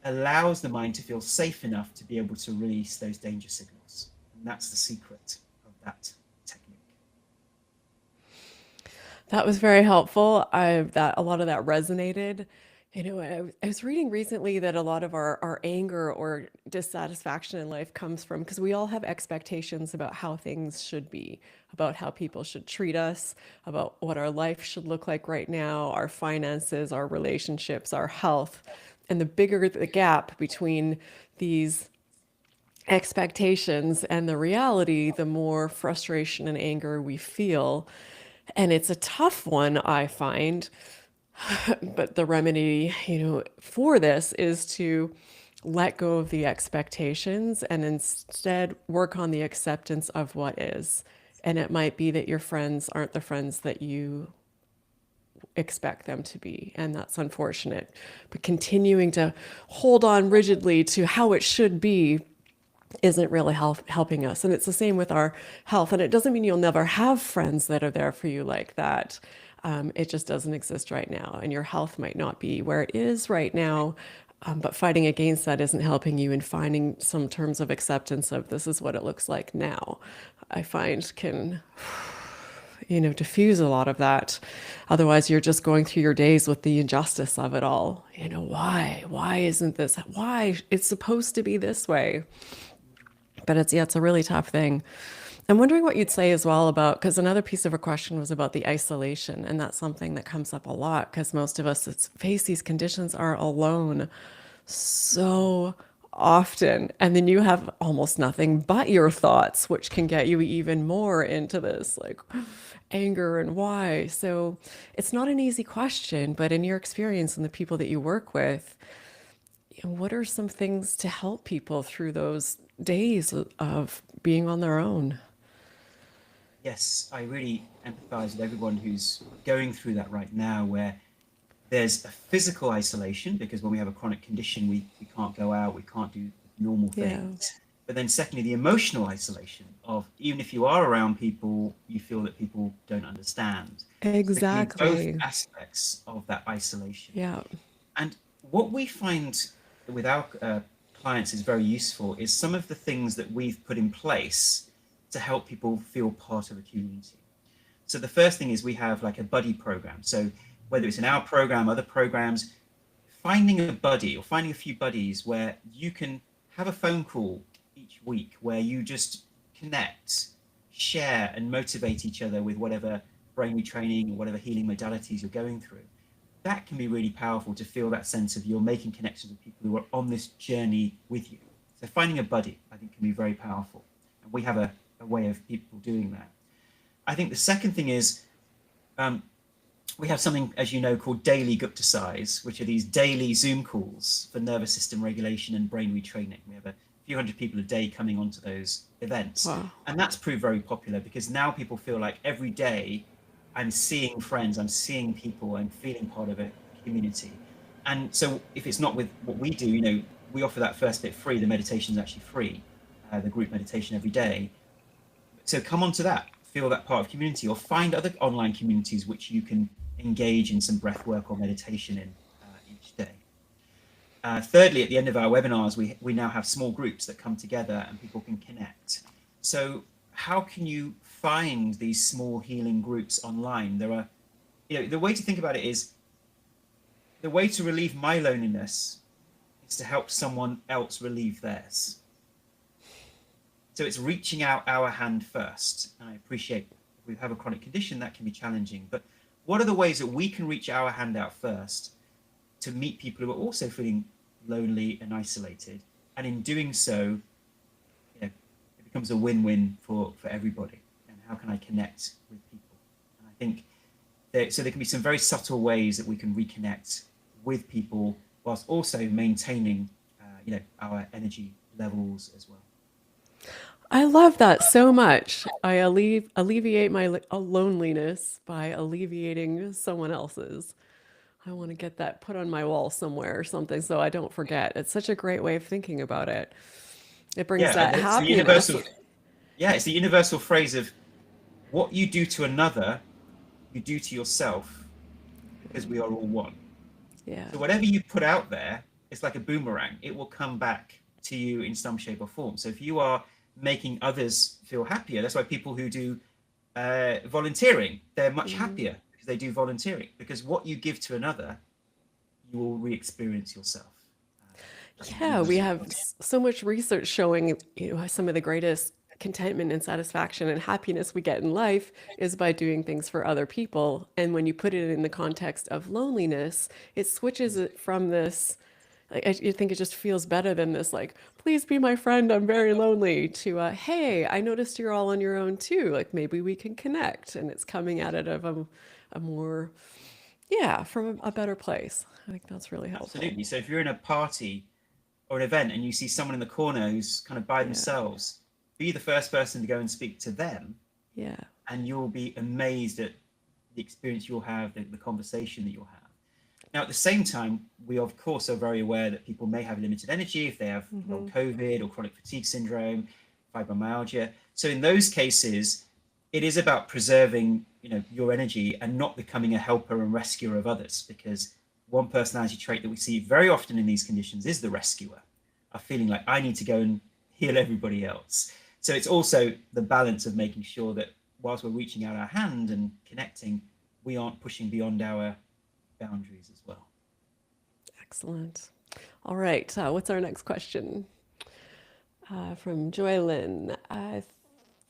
[SPEAKER 2] allows the mind to feel safe enough to be able to release those danger signals. And that's the secret of that technique.
[SPEAKER 1] That was very helpful. That a lot of that resonated. I was reading recently that a lot of our anger or dissatisfaction in life comes from because we all have expectations about how things should be, about how people should treat us, about what our life should look like right now, our finances, our relationships, our health. And the bigger the gap between these expectations and the reality, the more frustration and anger we feel. And it's a tough one, I find. But the remedy, for this is to let go of the expectations and instead work on the acceptance of what is. And it might be that your friends aren't the friends that you expect them to be, and that's unfortunate. But continuing to hold on rigidly to how it should be isn't really helping us. And it's the same with our health. And it doesn't mean you'll never have friends that are there for you like that. It just doesn't exist right now. And your health might not be where it is right now. But fighting against that isn't helping you in finding some terms of acceptance of this is what it looks like now. I find can, diffuse a lot of that. Otherwise, you're just going through your days with the injustice of it all. Why? Why isn't this? Why? It's supposed to be this way. But it's a really tough thing. I'm wondering what you'd say as well about, because another piece of a question was about the isolation, and that's something that comes up a lot because most of us that face these conditions are alone so often. And then you have almost nothing but your thoughts, which can get you even more into this like anger and why. So it's not an easy question, but in your experience and the people that you work with, what are some things to help people through those days of being on their own?
[SPEAKER 2] Yes, I really empathize with everyone who's going through that right now, where there's a physical isolation because when we have a chronic condition, we can't go out, we can't do normal
[SPEAKER 1] Yeah,
[SPEAKER 2] things. But then, secondly, the emotional isolation of even if you are around people, you feel that people don't understand. So there can be both
[SPEAKER 1] exactly.
[SPEAKER 2] aspects of that isolation.
[SPEAKER 1] Yeah.
[SPEAKER 2] And what we find with our clients is very useful is some of the things that we've put in place to help people feel part of a community. So the first thing is we have like a buddy program. So whether it's in our program, other programs, finding a buddy or finding a few buddies where you can have a phone call each week where you just connect, share, and motivate each other with whatever brain retraining or whatever healing modalities you're going through. That can be really powerful to feel that sense of you're making connections with people who are on this journey with you. So finding a buddy, I think, can be very powerful. And we have a way of people doing that. I think the second thing is we have something, as you know, called daily Gupta size, which are these daily Zoom calls for nervous system regulation and brain retraining. We have a few hundred people a day coming onto those events.
[SPEAKER 1] Wow.
[SPEAKER 2] And that's proved very popular because now people feel like every day I'm seeing friends, I'm seeing people, I'm feeling part of a community. And so if it's not with what we do, we offer that first bit free. The meditation is actually free, the group meditation every day. So come onto that, feel that part of community, or find other online communities which you can engage in some breath work or meditation in each day. Thirdly, at the end of our webinars, we now have small groups that come together and people can connect. So how can you find these small healing groups online? There are, the way to think about it is the way to relieve my loneliness is to help someone else relieve theirs. So it's reaching out our hand first. And I appreciate if we have a chronic condition that can be challenging, but what are the ways that we can reach our hand out first to meet people who are also feeling lonely and isolated? And in doing so, it becomes a win-win for everybody. And how can I connect with people? And I think there can be some very subtle ways that we can reconnect with people whilst also maintaining, our energy levels as well.
[SPEAKER 1] I love that so much. I alleviate my loneliness by alleviating someone else's. I want to get that put on my wall somewhere or something so I don't forget. It's such a great way of thinking about it. It brings
[SPEAKER 2] Yeah, and
[SPEAKER 1] that
[SPEAKER 2] it's the
[SPEAKER 1] happiness.
[SPEAKER 2] universal. Yeah, it's the universal phrase of what you do to another, you do to yourself, because we are all one.
[SPEAKER 1] Yeah.
[SPEAKER 2] So whatever you put out there, it's like a boomerang. It will come back to you in some shape or form. So if you are making others feel happier, that's why people who do volunteering, they're much
[SPEAKER 1] Mhm.
[SPEAKER 2] happier because they do volunteering. Because what you give to another, you will re-experience yourself. That's the
[SPEAKER 1] Yeah, we
[SPEAKER 2] universal
[SPEAKER 1] have
[SPEAKER 2] principle.
[SPEAKER 1] so much research showing, some of the greatest contentment and satisfaction and happiness we get in life is by doing things for other people. And when you put it in the context of loneliness, it switches it from this, like, you think it just feels better than this, like, please be my friend, I'm very lonely, to, hey, I noticed you're all on your own too. Like, maybe we can connect. And it's coming at it of a more, yeah, from a better place. I think that's really helpful.
[SPEAKER 2] Absolutely. So if you're in a party or an event and you see someone in the corner who's kind of by
[SPEAKER 1] Yeah.
[SPEAKER 2] themselves, be the first person to go and speak to them,
[SPEAKER 1] Yeah.
[SPEAKER 2] and you'll be amazed at the experience you'll have, the conversation that you'll have. Now, at the same time, we of course are very aware that people may have limited energy if they have long
[SPEAKER 1] Hmm.
[SPEAKER 2] COVID or chronic fatigue syndrome, fibromyalgia. So in those cases, it is about preserving, your energy and not becoming a helper and rescuer of others. Because one personality trait that we see very often in these conditions is the rescuer, a feeling like I need to go and heal everybody else. So it's also the balance of making sure that whilst we're reaching out our hand and connecting, we aren't pushing beyond our boundaries as well.
[SPEAKER 1] Excellent. All right. What's our next question? From Joylyn.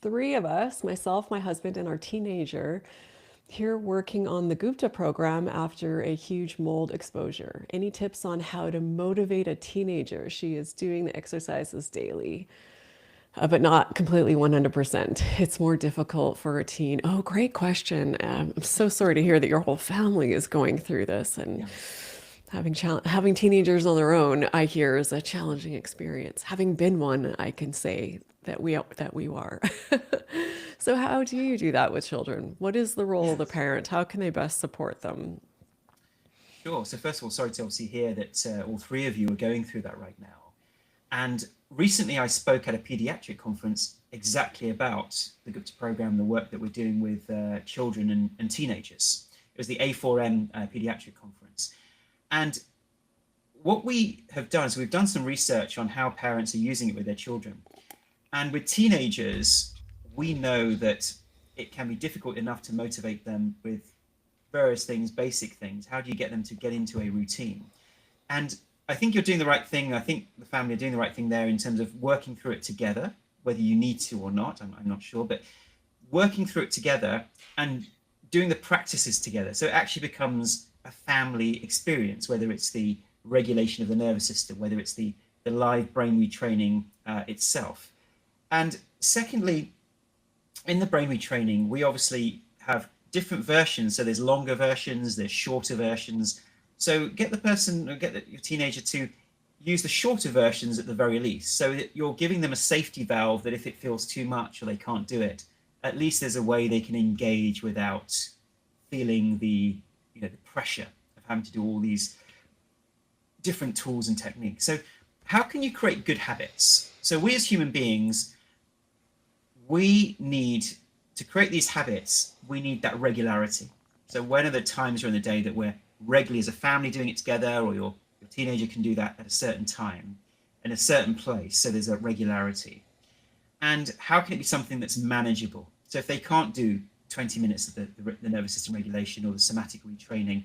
[SPEAKER 1] Three of us, myself, my husband, and our teenager, here working on the Gupta program after a huge mold exposure. Any tips on how to motivate a teenager? She is doing the exercises daily, but not completely 100%. It's more difficult for a teen. Oh, great question. I'm so sorry to hear that your whole family is going through this, and
[SPEAKER 2] Yeah.
[SPEAKER 1] having teenagers on their own, I hear, is a challenging experience. Having been one, I can say that we are. So how do you do that with children? What is the role of the
[SPEAKER 2] Yes.
[SPEAKER 1] parent? How can they best support them?
[SPEAKER 2] Sure. So first of all, sorry to obviously hear that all three of you are going through that right now. And recently I spoke at a pediatric conference exactly about the Gupta program, the work that we're doing with children and teenagers. It was the A4M pediatric conference. And what we have done is we've done some research on how parents are using it with their children. And with teenagers, we know that it can be difficult enough to motivate them with various things, basic things. How do you get them to get into a routine? And I think you're doing the right thing. I think the family are doing the right thing there in terms of working through it together, whether you need to or not. I'm not sure, but working through it together and doing the practices together. So it actually becomes a family experience, whether it's the regulation of the nervous system, whether it's the live brain retraining itself. And secondly, in the brain retraining, we obviously have different versions. So there's longer versions, there's shorter versions. So get the person, or get your teenager to use the shorter versions at the very least. So that you're giving them a safety valve that if it feels too much or they can't do it, at least there's a way they can engage without feeling the pressure of having to do all these different tools and techniques. So how can you create good habits? So we as human beings, we need to create these habits, we need that regularity. So when are the times during the day that we're regularly as a family doing it together, or your teenager can do that at a certain time in a certain place, so there's a regularity. And how can it be something that's manageable? So if they can't do 20 minutes of the nervous system regulation or the somatic retraining,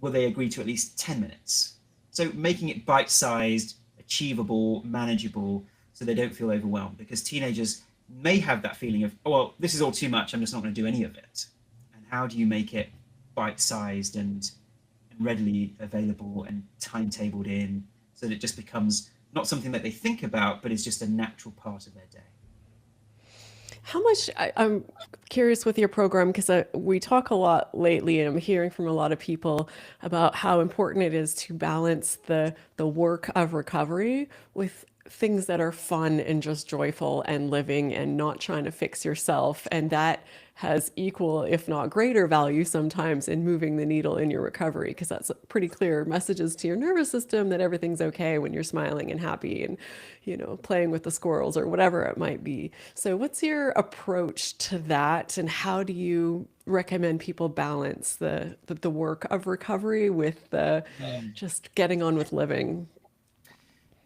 [SPEAKER 2] will they agree to at least 10 minutes? So making it bite-sized, achievable, manageable, so they don't feel overwhelmed. Because teenagers may have that feeling of, oh, well, this is all too much, I'm just not going to do any of it. And how do you make it bite-sized and readily available and timetabled in, so that it just becomes not something that they think about, but is just a natural part of their day?
[SPEAKER 1] How much, I'm curious with your program, because we talk a lot lately, and I'm hearing from a lot of people about how important it is to balance the work of recovery with things that are fun and just joyful and living and not trying to fix yourself. And that has equal, if not greater value sometimes in moving the needle in your recovery, because that's pretty clear messages to your nervous system that everything's okay when you're smiling and happy and, playing with the squirrels or whatever it might be. So what's your approach to that, and how do you recommend people balance the work of recovery with the just getting on with living?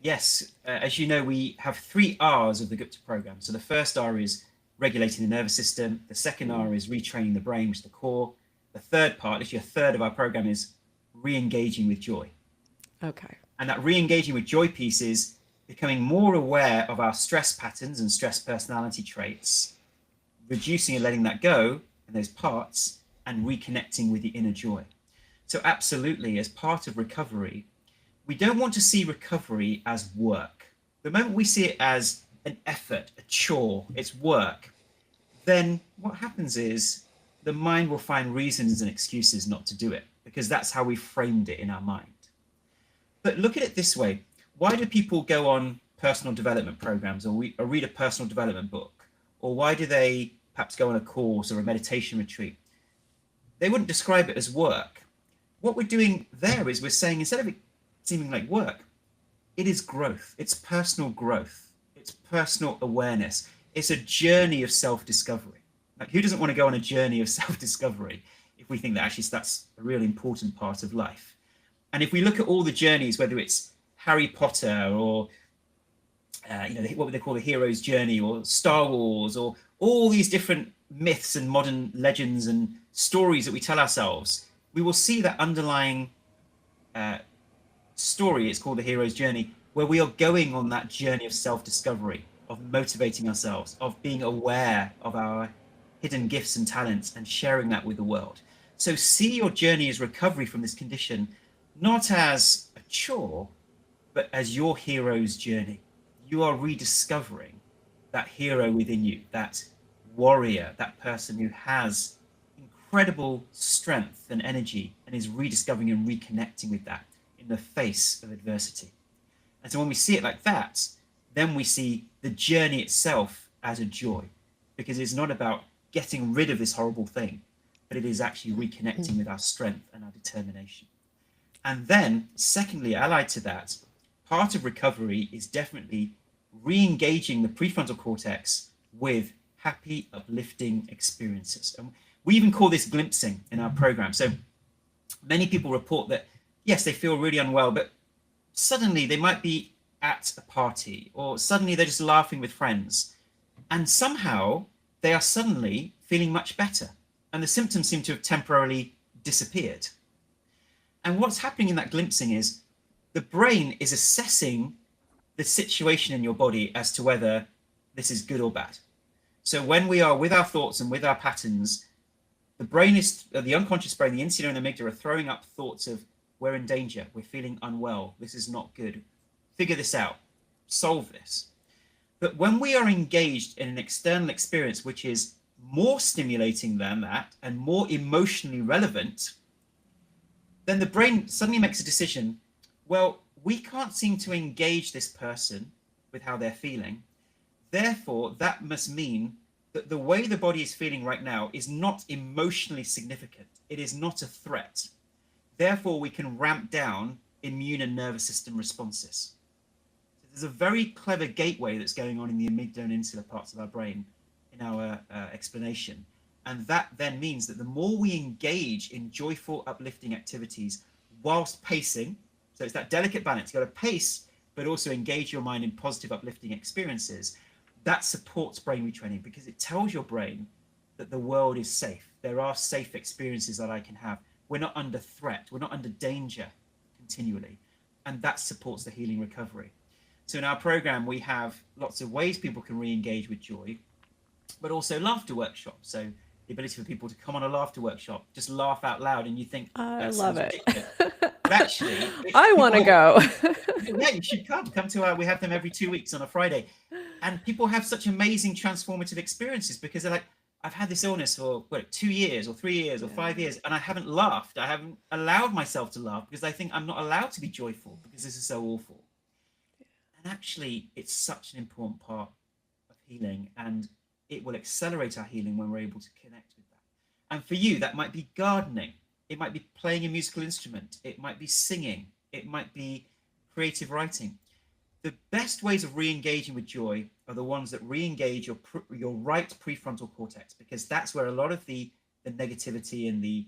[SPEAKER 2] Yes, as you know, we have 3 R's of the Gupta program. So the first R is regulating the nervous system. The second R is retraining the brain, which is the core. The third part, literally a third of our program, is re-engaging with joy.
[SPEAKER 1] Okay.
[SPEAKER 2] And that re-engaging with joy piece is becoming more aware of our stress patterns and stress personality traits, reducing and letting that go and those parts, and reconnecting with the inner joy. So absolutely, as part of recovery, we don't want to see recovery as work. The moment we see it as an effort, a chore, it's work, then what happens is the mind will find reasons and excuses not to do it, because that's how we framed it in our mind. But look at it this way. Why do people go on personal development programs, or read a personal development book? Or why do they perhaps go on a course or a meditation retreat? They wouldn't describe it as work. What we're doing there is we're saying, instead of it seeming like work, it is growth. It's personal growth. It's personal awareness. It's a journey of self-discovery. Like, who doesn't want to go on a journey of self-discovery if we think that actually that's a really important part of life? And if we look at all the journeys, whether it's Harry Potter or what they call the hero's journey, or Star Wars, or all these different myths and modern legends and stories that we tell ourselves, we will see that underlying story. It's called the hero's journey, where we are going on that journey of self-discovery, of motivating ourselves, of being aware of our hidden gifts and talents and sharing that with the world. So see your journey as recovery from this condition, not as a chore, but as your hero's journey. You are rediscovering that hero within you, that warrior, that person who has incredible strength and energy and is rediscovering and reconnecting with that in the face of adversity. And so when we see it like that, then we see the journey itself as a joy, because it's not about getting rid of this horrible thing, but it is actually reconnecting with our strength and our determination. And then, secondly, allied to that, part of recovery is definitely re-engaging the prefrontal cortex with happy, uplifting experiences. And we even call this glimpsing in our program. So many people report that, yes, they feel really unwell, but suddenly they might be at a party, or suddenly they're just laughing with friends, and somehow they are suddenly feeling much better, and the symptoms seem to have temporarily disappeared. And what's happening in that glimpsing is the brain is assessing the situation in your body as to whether this is good or bad. So when we are with our thoughts and with our patterns, the brain is, the unconscious brain, the insula and amygdala are throwing up thoughts of, we're in danger, we're feeling unwell, this is not good, figure this out, solve this. But when we are engaged in an external experience which is more stimulating than that and more emotionally relevant, then the brain suddenly makes a decision, well, we can't seem to engage this person with how they're feeling. Therefore, that must mean that the way the body is feeling right now is not emotionally significant. It is not a threat. Therefore, we can ramp down immune and nervous system responses. So there's a very clever gateway that's going on in the amygdala and insular parts of our brain in our explanation. And that then means that the more we engage in joyful, uplifting activities whilst pacing, so it's that delicate balance, you've got to pace, but also engage your mind in positive, uplifting experiences, that supports brain retraining, because it tells your brain that the world is safe. There are safe experiences that I can have. We're not under threat. We're not under danger continually. And that supports the healing recovery. So in our program, we have lots of ways people can re-engage with joy, but also laughter workshops. So the ability for people to come on a laughter workshop, just laugh out loud, and you think,
[SPEAKER 1] I
[SPEAKER 2] that
[SPEAKER 1] love
[SPEAKER 2] sounds
[SPEAKER 1] it.
[SPEAKER 2] ridiculous. But actually,
[SPEAKER 1] I want to go.
[SPEAKER 2] yeah, you should come to we have them every 2 weeks on a Friday. And people have such amazing transformative experiences, because they're like, I've had this illness for 2 years or 3 years or 5 years, and I haven't laughed. I haven't allowed myself to laugh because I think I'm not allowed to be joyful because this is so awful. And actually, it's such an important part of healing, and it will accelerate our healing when we're able to connect with that. And for you, that might be gardening, it might be playing a musical instrument, it might be singing, it might be creative writing. The best ways of re-engaging with joy are the ones that re-engage your right prefrontal cortex, because that's where a lot of the negativity and the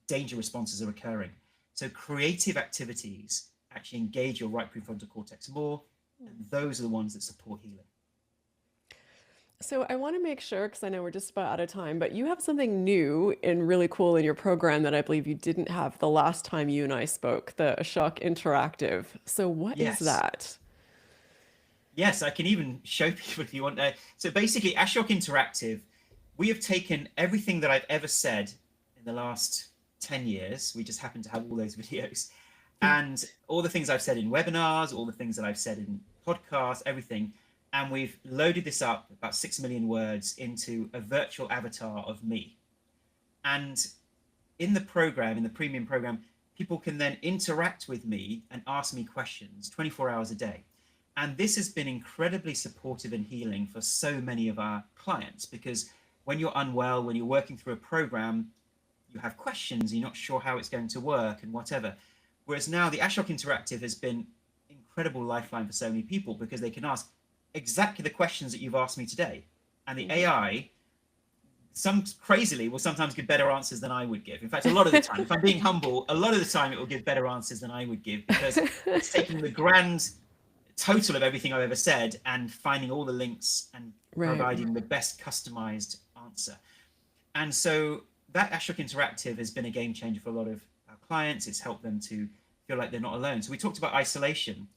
[SPEAKER 2] danger responses are occurring. So creative activities actually engage your right prefrontal cortex more, and those are the ones that support healing.
[SPEAKER 1] So I want to make sure, because I know we're just about out of time, but you have something new and really cool in your program that I believe you didn't have the last time you and I spoke, the Ashok Interactive. So what is
[SPEAKER 2] Yes.
[SPEAKER 1] that?
[SPEAKER 2] Yes, I can even show people if you want. So basically, Ashok Interactive, we have taken everything that I've ever said in the last 10 years. We just happen to have all those videos. And all the things I've said in webinars, all the things that I've said in podcasts, everything. And we've loaded this up, about 6 million words, into a virtual avatar of me. And in the program, in the premium program, people can then interact with me and ask me questions 24 hours a day. And this has been incredibly supportive and healing for so many of our clients, because when you're unwell, when you're working through a program, you have questions, you're not sure how it's going to work and whatever. Whereas now the Ashok Interactive has been incredible lifeline for so many people, because they can ask exactly the questions that you've asked me today. And the AI, some crazily, will sometimes give better answers than I would give. In fact, a lot of the time, if I'm being humble, a lot of the time it will give better answers than I would give, because it's taking the grand total of everything I've ever said and finding all the links and
[SPEAKER 1] Right.
[SPEAKER 2] providing the best customized answer. And so that Ashok Interactive has been a game changer for a lot of our clients. It's helped them to feel like they're not alone. So we talked about isolation.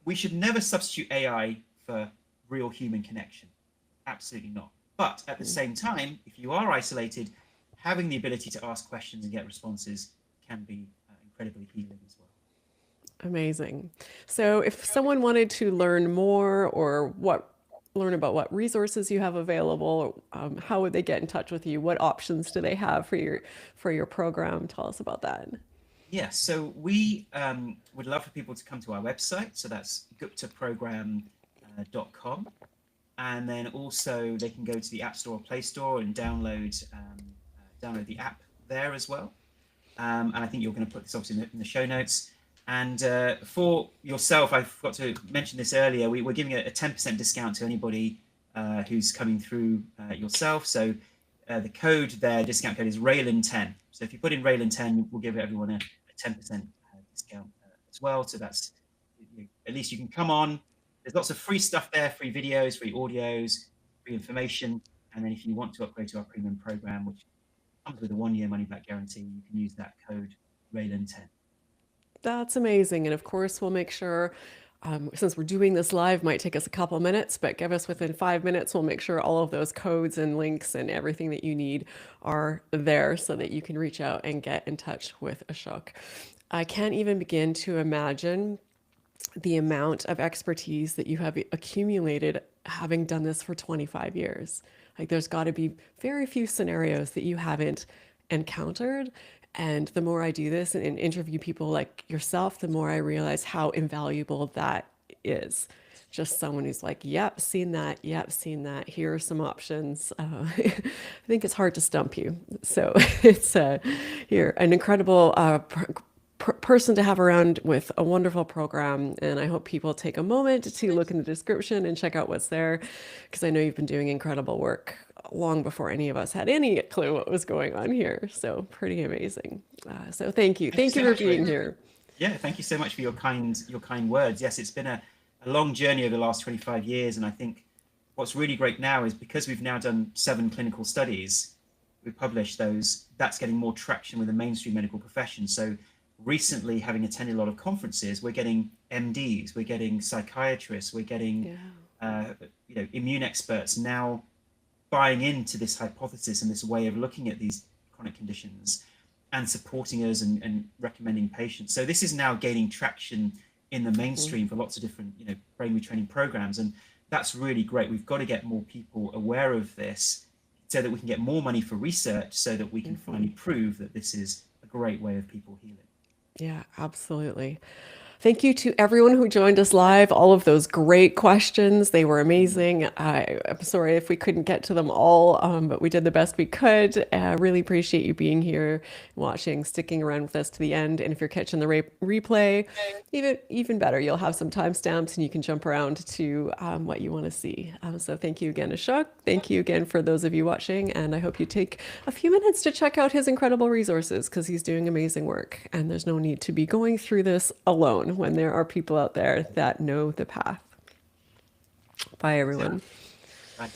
[SPEAKER 2] We should never substitute AI for real human connection. Absolutely not. But at the same time, if you are isolated, having the ability to ask questions and get responses can be incredibly healing as well.
[SPEAKER 1] Amazing. So if someone wanted to learn more or learn about what resources you have available, how would they get in touch with you? What options do they have for your program? Tell us about that.
[SPEAKER 2] Yes, so we would love for people to come to our website. So that's guptaprogram.com. And then also they can go to the App Store or Play Store and download the app there as well. And I think you're going to put this obviously in the show notes. And for yourself, I forgot to mention this earlier, we're giving a 10% discount to anybody who's coming through yourself. So the code there, discount code is Raylan10. So if you put in Raylan10, we'll give everyone a 10% discount as well. So that's, at least you can come on. There's lots of free stuff there, free videos, free audios, free information. And then if you want to upgrade to our premium program, which comes with a 1-year money-back guarantee, you can use that code Raylan10.
[SPEAKER 1] That's amazing. And of course, we'll make sure, since we're doing this live, might take us a couple minutes, but give us within 5 minutes. We'll make sure all of those codes and links and everything that you need are there so that you can reach out and get in touch with Ashok. I can't even begin to imagine the amount of expertise that you have accumulated having done this for 25 years. Like, there's got to be very few scenarios that you haven't encountered. And the more I do this and interview people like yourself, the more I realize how invaluable that is. Just someone who's like, yep, seen that. Yep, seen that. Here are some options. I think it's hard to stump you. So it's you're an incredible person to have around with a wonderful program. And I hope people take a moment to look in the description and check out what's there, because I know you've been doing incredible work long before any of us had any clue what was going on here. So pretty amazing. So thank you. Thank you for being here.
[SPEAKER 2] Yeah, thank you so much for your kind words. Yes, it's been a long journey over the last 25 years. And I think what's really great now is, because we've now done 7 clinical studies, we published those, that's getting more traction with the mainstream medical profession. So recently, having attended a lot of conferences, we're getting MDs, we're getting psychiatrists, we're getting immune experts now buying into this hypothesis and this way of looking at these chronic conditions and supporting us and recommending patients. So this is now gaining traction in the mainstream for lots of different brain retraining programs, and that's really great. We've got to get more people aware of this so that we can get more money for research, so that we can finally prove that this is a great way of people healing.
[SPEAKER 1] Yeah, absolutely. Thank you to everyone who joined us live. All of those great questions. They were amazing. I'm sorry if we couldn't get to them all, but we did the best we could. Really appreciate you being here, watching, sticking around with us to the end. And if you're catching the replay, even better, you'll have some timestamps and you can jump around to what you want to see. So thank you again, Ashok. Thank you again for those of you watching. And I hope you take a few minutes to check out his incredible resources because he's doing amazing work. And there's no need to be going through this alone when there are people out there that know the path. Bye, everyone.
[SPEAKER 2] Bye.